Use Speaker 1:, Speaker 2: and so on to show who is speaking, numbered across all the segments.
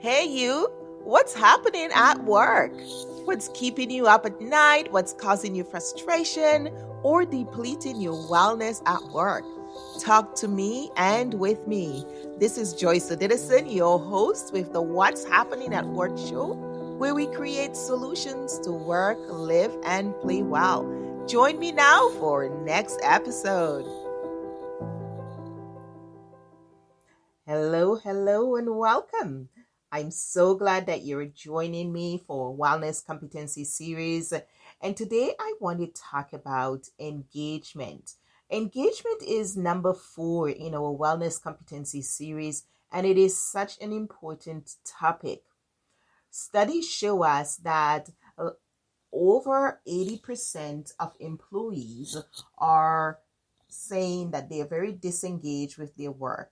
Speaker 1: Hey, you, what's happening at work? What's keeping you up at night? What's causing you frustration or depleting your wellness at work? Talk to me and with me. This is Joyce Odidison, your host with the What's Happening at Work show, where we create solutions to work, live, and play well. Join me now for next episode. Hello, and welcome. I'm so glad that you're joining me for Wellness Competency series. And today I want to talk about engagement. Engagement is number 4 in our Wellness Competency series, and it is such an important topic. Studies show us that over 80% of employees are saying that they are very disengaged with their work.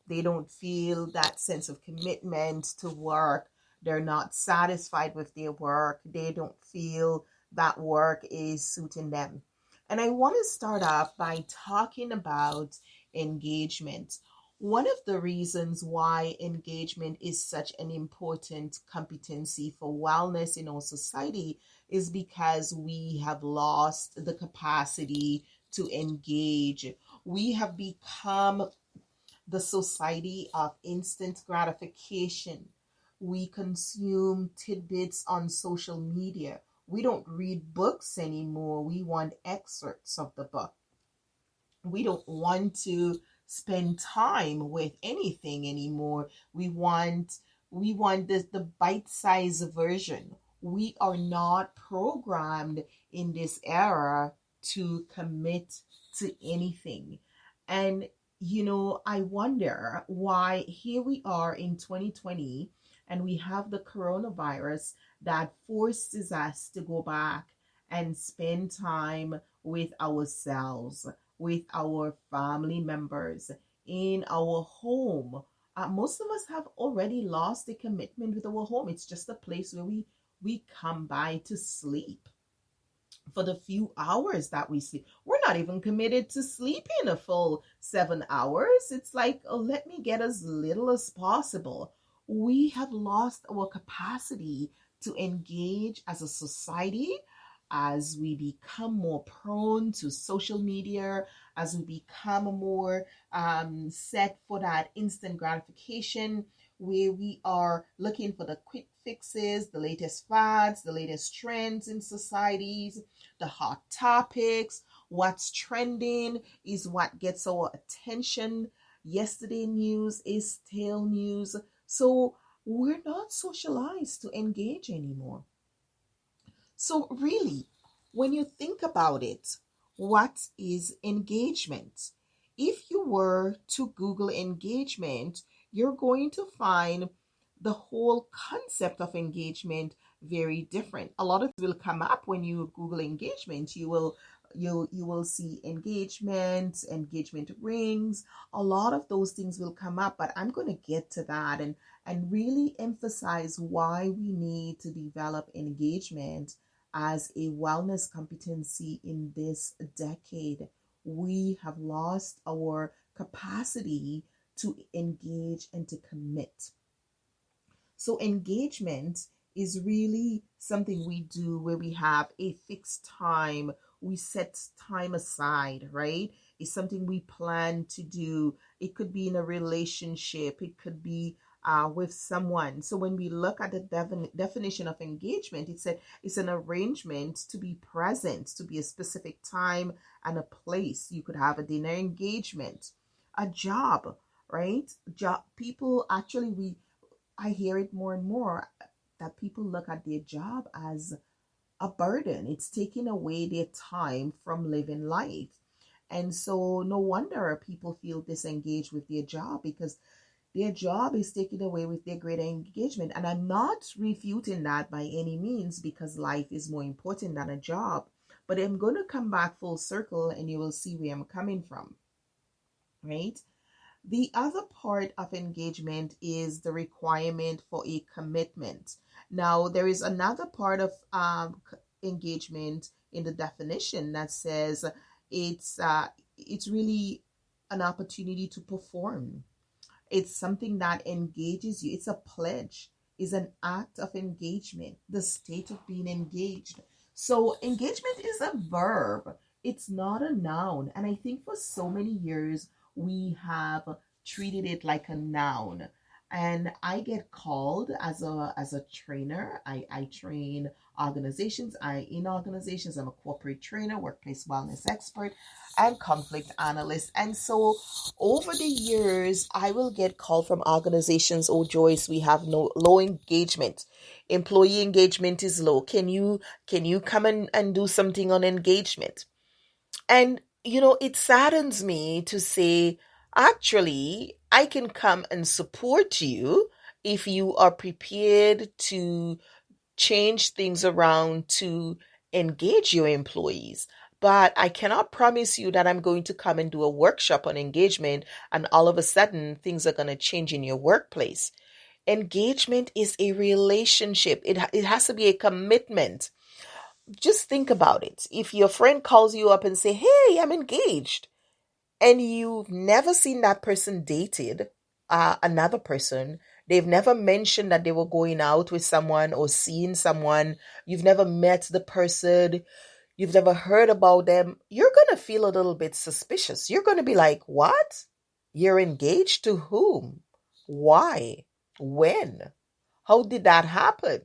Speaker 1: They don't feel that sense of commitment to work. They're not satisfied with their work. They don't feel that work is suiting them. And I want to start off by talking about engagement. One of the reasons why engagement is such an important competency for wellness in our society is because we have lost the capacity to engage. We have become the society of instant gratification. We consume tidbits on social media. We don't read books anymore. We want excerpts of the book. We don't want to spend time with anything anymore. We want the bite-sized version. We are not programmed in this era to commit to anything. And I wonder why here we are in 2020 and we have the coronavirus that forces us to go back and spend time with ourselves, with our family members, in our home. Most of us have already lost the commitment with our home. It's just a place where we come by to sleep for the few hours that we sleep. We're not even committed to sleeping a full 7 hours. It's like, oh, let me get as little as possible. We have lost our capacity to engage as a society as we become more prone to social media, as we become more set for that instant gratification, where we are looking for the quick fixes, the latest fads, the latest trends in societies, the hot topics, what's trending is what gets our attention. Yesterday news is stale news. So we're not socialized to engage anymore. So really, when you think about it, what is engagement? If you were to Google engagement, you're going to find the whole concept of engagement very different. A lot of will come up when you Google engagement. You will see engagement rings. A lot of those things will come up, but I'm going to get to that and really emphasize why we need to develop engagement as a wellness competency in this decade. We have lost our capacity to engage and to commit. So engagement is really something we do where we have a fixed time. We set time aside, right? It's something we plan to do. It could be in a relationship. It could be with someone. So when we look at the definition of engagement, it's an arrangement to be present, to be a specific time and a place. You could have a dinner engagement, a job, right? Job people actually I hear it more and more that people look at their job as a burden. It's taking away their time from living life. And so no wonder people feel disengaged with their job because their job is taken away with their greater engagement. And I'm not refuting that by any means because life is more important than a job. But I'm going to come back full circle and you will see where I'm coming from, right? The other part of engagement is the requirement for a commitment. Now, there is another part of engagement in the definition that says it's really an opportunity to perform. It's something that engages you. It's a pledge. is an act of engagement, the state of being engaged. So engagement is a verb. It's not a noun. And I think for so many years we have treated it like a noun. And I get called as a trainer. I train organizations. In organizations, I'm a corporate trainer, workplace wellness expert, and conflict analyst. And so over the years, I will get called from organizations. Oh, Joyce, we have no low engagement. Employee engagement is low. Can you come and do something on engagement? And it saddens me to say, actually, I can come and support you if you are prepared to change things around to engage your employees. But I cannot promise you that I'm going to come and do a workshop on engagement and all of a sudden things are going to change in your workplace. Engagement is a relationship. It has to be a commitment. Just think about it. If your friend calls you up and say, "Hey, I'm engaged," and you've never seen that person dated another person, they've never mentioned that they were going out with someone or seeing someone, you've never met the person, you've never heard about them, you're going to feel a little bit suspicious. You're going to be like, what? You're engaged to whom? Why? When? How did that happen?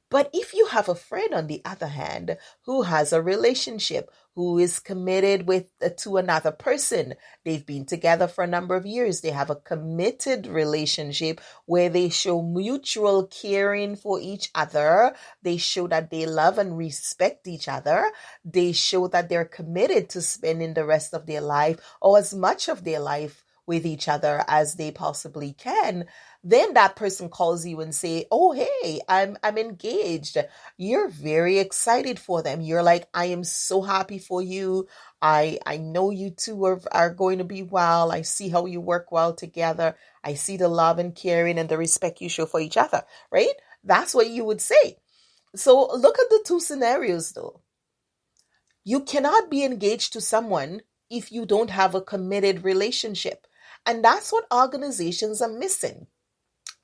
Speaker 1: But if you have a friend, on the other hand, who has a relationship, who is committed to another person, they've been together for a number of years, they have a committed relationship where they show mutual caring for each other, they show that they love and respect each other, they show that they're committed to spending the rest of their life or as much of their life with each other as they possibly can, then that person calls you and say, "Oh, hey, I'm engaged." You're very excited for them. You're like, "I am so happy for you. I know you two are going to be well. I see how you work well together. I see the love and caring and the respect you show for each other," right? That's what you would say. So look at the two scenarios though. You cannot be engaged to someone if you don't have a committed relationship. And that's what organizations are missing.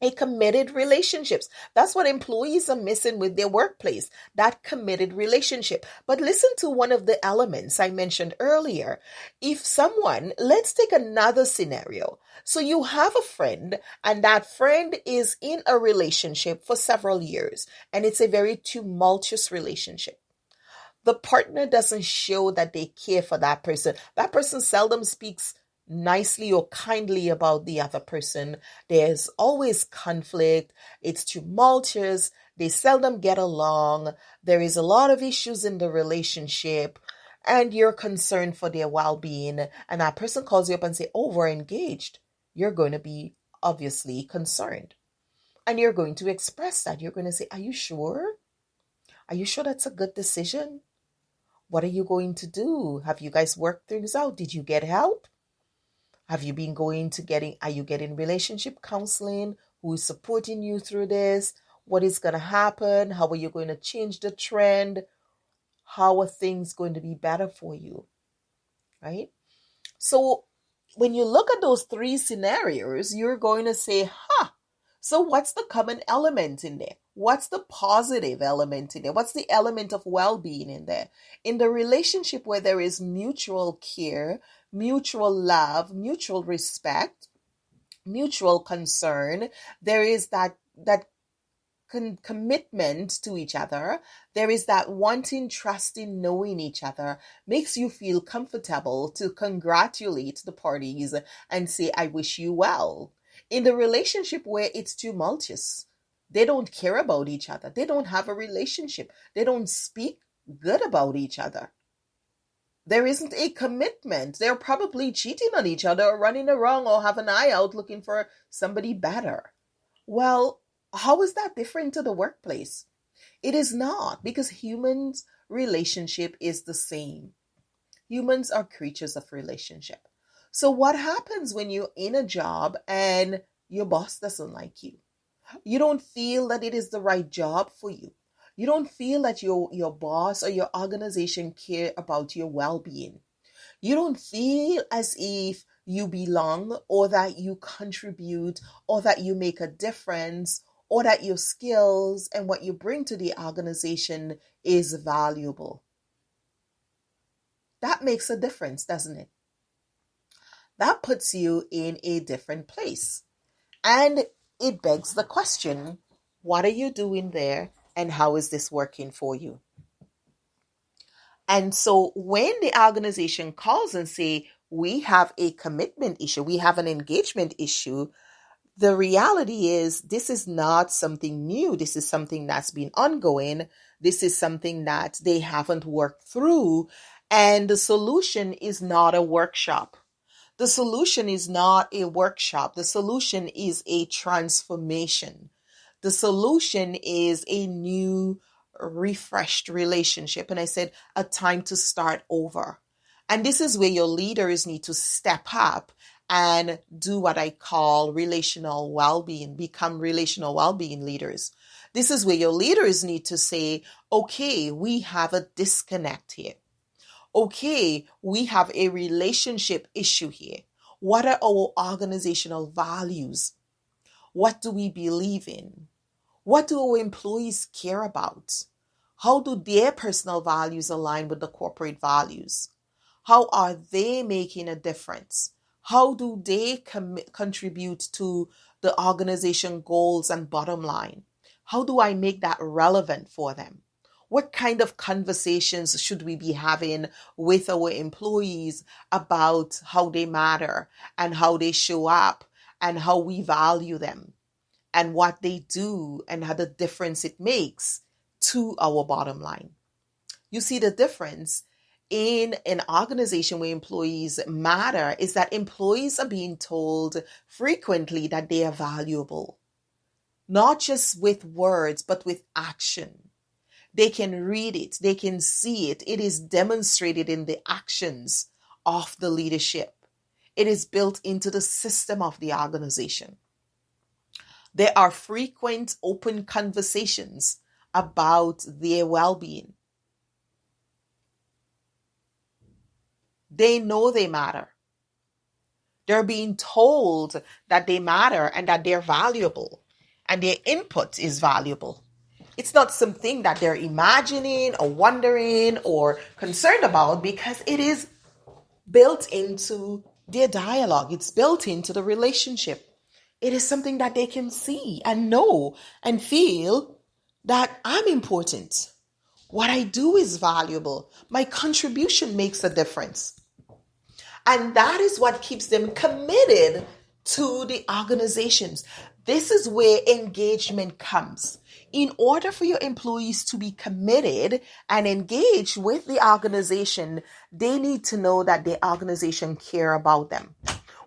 Speaker 1: A committed relationships. That's what employees are missing with their workplace, that committed relationship. But listen to one of the elements I mentioned earlier. If someone, let's take another scenario. So you have a friend and that friend is in a relationship for several years and it's a very tumultuous relationship. The partner doesn't show that they care for that person. That person seldom speaks nicely or kindly about the other person. There's always conflict. It's tumultuous. They seldom get along. There is a lot of issues in the relationship and you're concerned for their well-being. And that person calls you up and say, "Oh, we're engaged." You're going to be obviously concerned. And you're going to express that. You're going to say, "Are you sure? Are you sure that's a good decision? What are you going to do? Have you guys worked things out? Did you get help? Have you been are you getting relationship counseling? Who is supporting you through this? What is going to happen? How are you going to change the trend? How are things going to be better for you?" Right? So when you look at those three scenarios, you're going to say, so what's the common element in there? What's the positive element in there? What's the element of well-being in there? In the relationship where there is mutual care, mutual love, mutual respect, mutual concern, there is that commitment to each other. There is that wanting, trusting, knowing each other, makes you feel comfortable to congratulate the parties and say, "I wish you well." In the relationship where it's tumultuous, they don't care about each other. They don't have a relationship. They don't speak good about each other. There isn't a commitment. They're probably cheating on each other or running around or have an eye out looking for somebody better. Well, how is that different to the workplace? It is not, because humans' relationship is the same. Humans are creatures of relationship. So what happens when you're in a job and your boss doesn't like you? You don't feel that it is the right job for you. You don't feel that your boss or your organization care about your well-being. You don't feel as if you belong, or that you contribute, or that you make a difference, or that your skills and what you bring to the organization is valuable. That makes a difference, doesn't it? That puts you in a different place. And it begs the question, what are you doing there and how is this working for you? And so when the organization calls and say, we have a commitment issue, we have an engagement issue, the reality is this is not something new. This is something that's been ongoing. This is something that they haven't worked through. And the solution is not a workshop. The solution is not a workshop. The solution is a transformation. The solution is a new, refreshed relationship. And I said, a time to start over. And this is where your leaders need to step up and do what I call relational well-being, become relational well-being leaders. This is where your leaders need to say, okay, we have a disconnect here. Okay, we have a relationship issue here. What are our organizational values? What do we believe in? What do our employees care about? How do their personal values align with the corporate values? How are they making a difference? How do they contribute to the organization goals and bottom line? How do I make that relevant for them? What kind of conversations should we be having with our employees about how they matter and how they show up and how we value them and what they do and how the difference it makes to our bottom line? You see, the difference in an organization where employees matter is that employees are being told frequently that they are valuable, not just with words, but with action. They can read it. They can see it. It is demonstrated in the actions of the leadership. It is built into the system of the organization. There are frequent open conversations about their well-being. They know they matter. They're being told that they matter and that they're valuable and their input is valuable. It's not something that they're imagining or wondering or concerned about, because it is built into their dialogue. It's built into the relationship. It is something that they can see and know and feel that I'm important. What I do is valuable. My contribution makes a difference. And that is what keeps them committed to the organizations. This is where engagement comes. In order for your employees to be committed and engaged with the organization, they need to know that the organization care about them.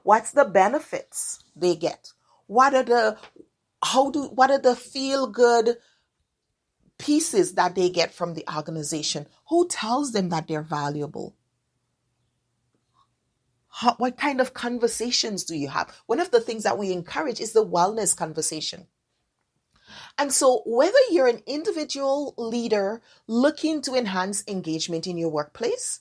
Speaker 1: What's the benefits they get? What are the feel good pieces that they get from the organization? Who tells them that they're valuable? What kind of conversations do you have? One of the things that we encourage is the wellness conversation. And so whether you're an individual leader looking to enhance engagement in your workplace,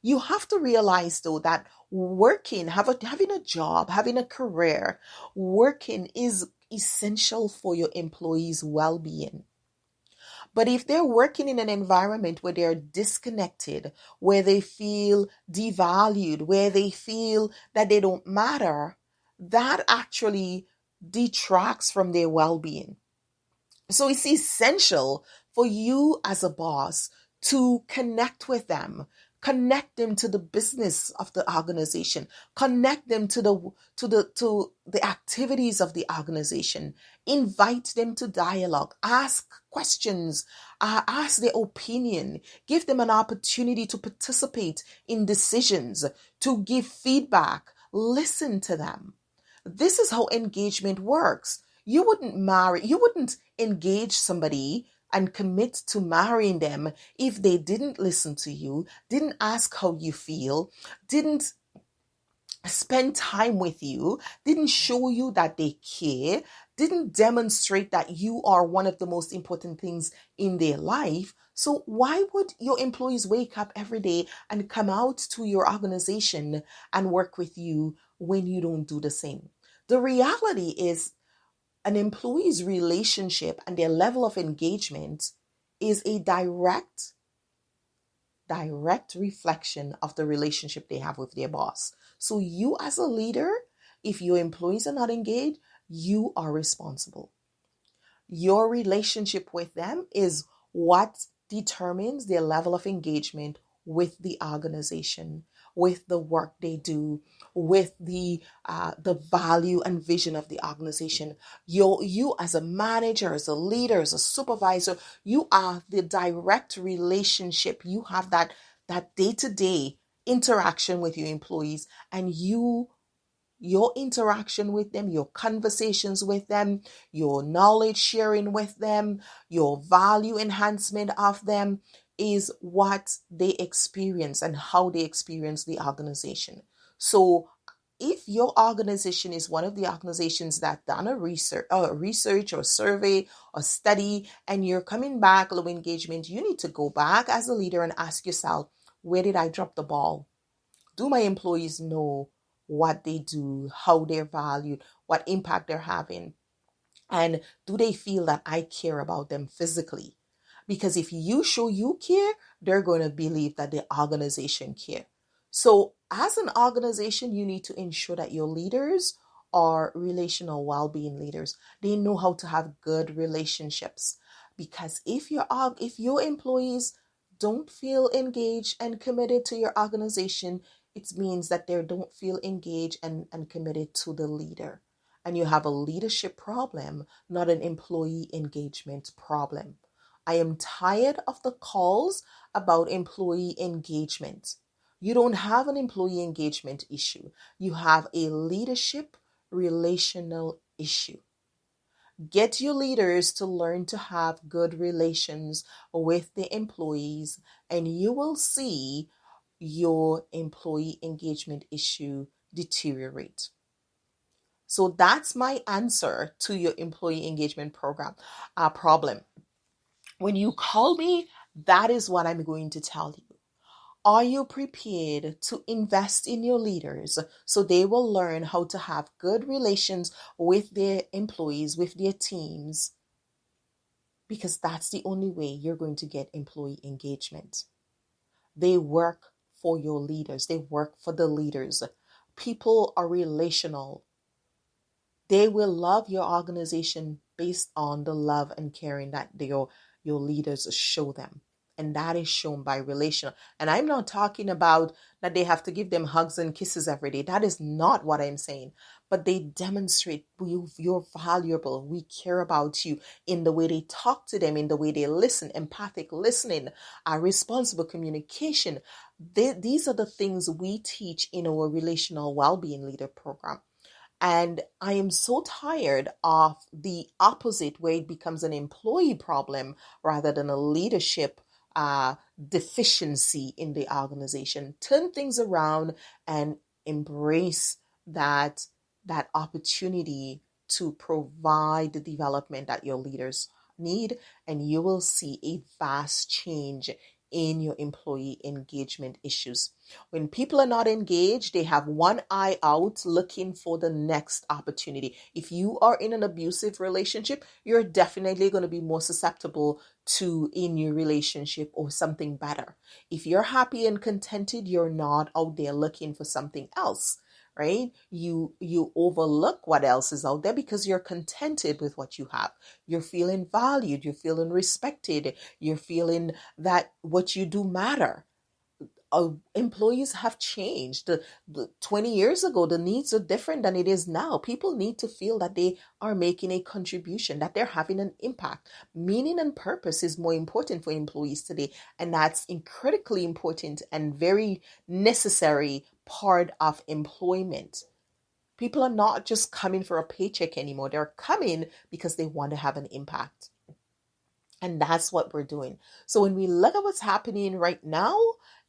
Speaker 1: you have to realize, though, that having a job, having a career, working is essential for your employees' well-being. But if they're working in an environment where they're disconnected, where they feel devalued, where they feel that they don't matter, that actually detracts from their well-being. So it's essential for you as a boss to connect with them, connect them to the business of the organization, connect them to the activities of the organization, invite them to dialogue, ask questions, ask their opinion, give them an opportunity to participate in decisions, to give feedback, listen to them. This is how engagement works. You wouldn't engage somebody and commit to marrying them if they didn't listen to you, didn't ask how you feel, didn't spend time with you, didn't show you that they care, didn't demonstrate that you are one of the most important things in their life. So why would your employees wake up every day and come out to your organization and work with you when you don't do the same. The reality is an employee's relationship and their level of engagement is a direct reflection of the relationship they have with their boss. So you as a leader, if your employees are not engaged, you are responsible. Your relationship with them is what determines their level of engagement with the organization, with the work they do, with the value and vision of the organization. You as a manager, as a leader, as a supervisor, you are the direct relationship. You have that day-to-day interaction with your employees, and your interaction with them, your conversations with them, your knowledge sharing with them, your value enhancement of them is what they experience and how they experience the organization. So if your organization is one of the organizations that done a research or survey or study, and you're coming back low engagement, you need to go back as a leader and ask yourself, where did I drop the ball? Do my employees know what they do, how they're valued, what impact they're having? And do they feel that I care about them physically? Because if you show you care, they're going to believe that the organization care. So as an organization, you need to ensure that your leaders are relational well-being leaders. They know how to have good relationships. Because if your employees don't feel engaged and committed to your organization, it means that they don't feel engaged and committed to the leader. And you have a leadership problem, not an employee engagement problem. I am tired of the calls about employee engagement. You don't have an employee engagement issue. You have a leadership relational issue. Get your leaders to learn to have good relations with the employees, and you will see your employee engagement issue deteriorate. So that's my answer to your employee engagement problem. When you call me, that is what I'm going to tell you. Are you prepared to invest in your leaders so they will learn how to have good relations with their employees, with their teams? Because that's the only way you're going to get employee engagement. They work for your leaders. They work for the leaders. People are relational. They will love your organization based on the love and caring that your leaders show them. And that is shown by relational. And I'm not talking about that they have to give them hugs and kisses every day. That is not what I'm saying. But they demonstrate you're valuable. We care about you in the way they talk to them, in the way they listen, empathic listening, responsible communication. These are the things we teach in our relational well-being leader program. And I am so tired of the opposite, where it becomes an employee problem rather than a leadership deficiency in the organization. Turn things around and embrace that opportunity to provide the development that your leaders need, and you will see a vast change in your employee engagement issues. When people are not engaged, they have one eye out looking for the next opportunity. If you are in an abusive relationship, you're definitely going to be more susceptible to a new relationship or something better. If you're happy and contented, you're not out there looking for something else, right? You overlook what else is out there because you're contented with what you have. You're feeling valued, you're feeling respected, you're feeling that what you do matter. Employees have changed. The 20 years ago, the needs are different than it is now. People need to feel that they are making a contribution, that they're having an impact. Meaning and purpose is more important for employees today, and that's critically important and very necessary part of employment. People are not just coming for a paycheck anymore. They're coming because they want to have an impact. And that's what we're doing. So when we look at what's happening right now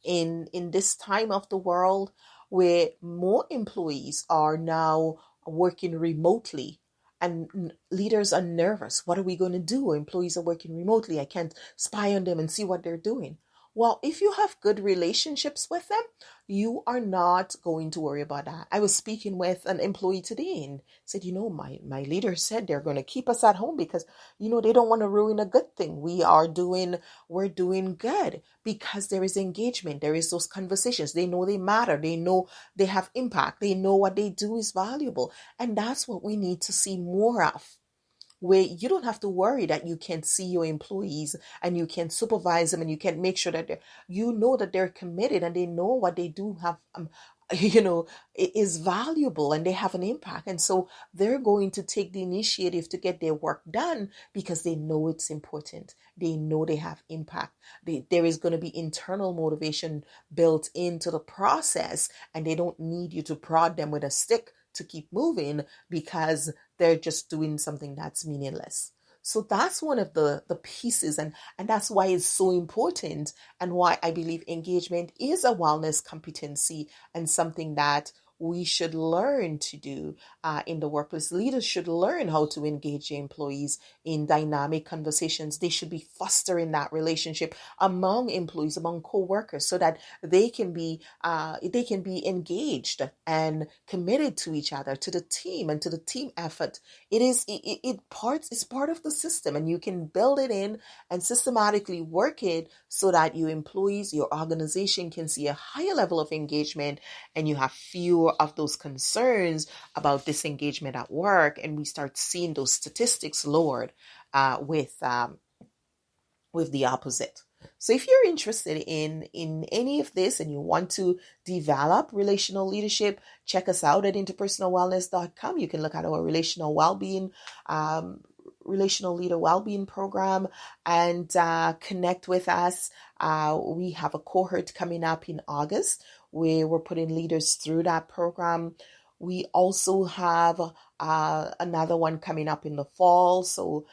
Speaker 1: in this time of the world, where more employees are now working remotely, and leaders are nervous. What are we going to do? Employees are working remotely. I can't spy on them and see what they're doing. Well, if you have good relationships with them, you are not going to worry about that. I was speaking with an employee today and said, my leader said they're going to keep us at home because, they don't want to ruin a good thing. We're doing good because there is engagement. There is those conversations. They know they matter. They know they have impact. They know what they do is valuable. And that's what we need to see more of, where you don't have to worry that you can't see your employees and you can supervise them and you can make sure that that they're committed and they know what they do have is valuable and they have an impact, and so they're going to take the initiative to get their work done because they know it's important. They know they have impact. There is going to be internal motivation built into the process, and they don't need you to prod them with a stick to keep moving because they're just doing something that's meaningless. So that's one of the pieces, and that's why it's so important, and why I believe engagement is a wellness competency and something that we should learn to do in the workplace. Leaders should learn how to engage their employees in dynamic conversations. They should be fostering that relationship among employees, among co-workers, so that they can be engaged and committed to each other, to the team, and to the team effort. It's part of the system, and you can build it in and systematically work it so that your employees, your organization can see a higher level of engagement, and you have fewer of those concerns about disengagement at work, and we start seeing those statistics lowered with the opposite. So if you're interested in any of this and you want to develop relational leadership, check us out at interpersonalwellness.com. You can look at our relational well-being, relational leader well-being program, and connect with us. We have a cohort coming up in August where we're putting leaders through that program. We also have another one coming up in the fall, so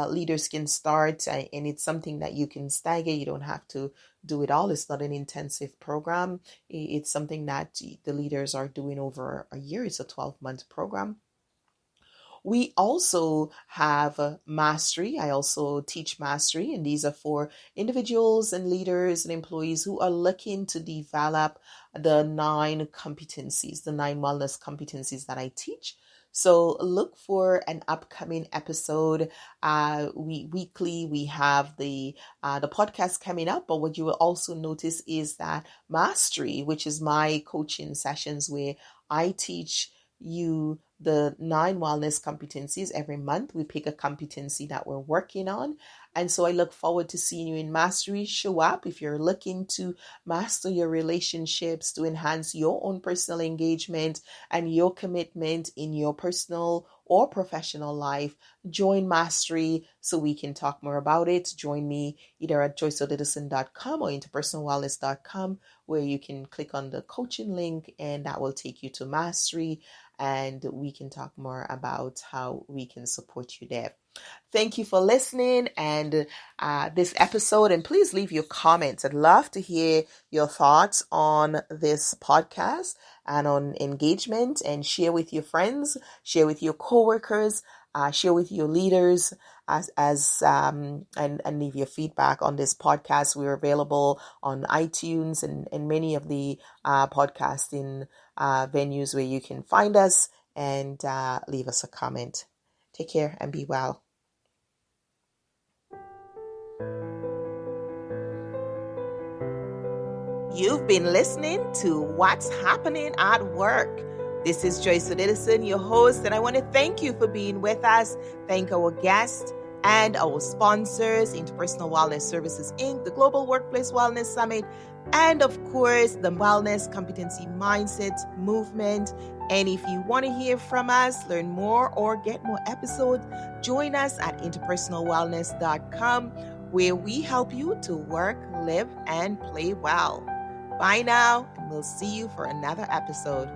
Speaker 1: leaders can start, and it's something that you can stagger. You don't have to do it all. It's not an intensive program. It's something that the leaders are doing over a year. It's a 12-month program. We also have Mastery. I also teach Mastery, and these are for individuals and leaders and employees who are looking to develop the 9 competencies, the 9 wellness competencies that I teach. So look for an upcoming episode. Weekly we have the podcast coming up, but what you will also notice is that Mastery, which is my coaching sessions where I teach you the 9 wellness competencies. Every month we pick a competency that we're working on, and so I look forward to seeing you in Mastery. Show up if you're looking to master your relationships, to enhance your own personal engagement and your commitment in your personal or professional life. Join Mastery so we can talk more about it. Join me either at joyceodidison.com or interpersonalwellness.com, where you can click on the coaching link and that will take you to Mastery, and we can talk more about how we can support you there. Thank you for listening and this episode, and please leave your comments. I'd love to hear your thoughts on this podcast and on engagement, and share with your friends, share with your coworkers, share with your leaders, and leave your feedback on this podcast. We're available on iTunes and many of the podcasting venues where you can find us, and leave us a comment. Take care and be well. You've been listening to What's Happening at Work. This is Joyce Odidison, your host, and I want to thank you for being with us. Thank our guests and our sponsors, Interpersonal Wellness Services, Inc., the Global Workplace Wellness Summit, and of course, the Wellness Competency Mindset Movement. And if you want to hear from us, learn more, or get more episodes, join us at interpersonalwellness.com, where we help you to work, live, and play well. Bye now, and we'll see you for another episode.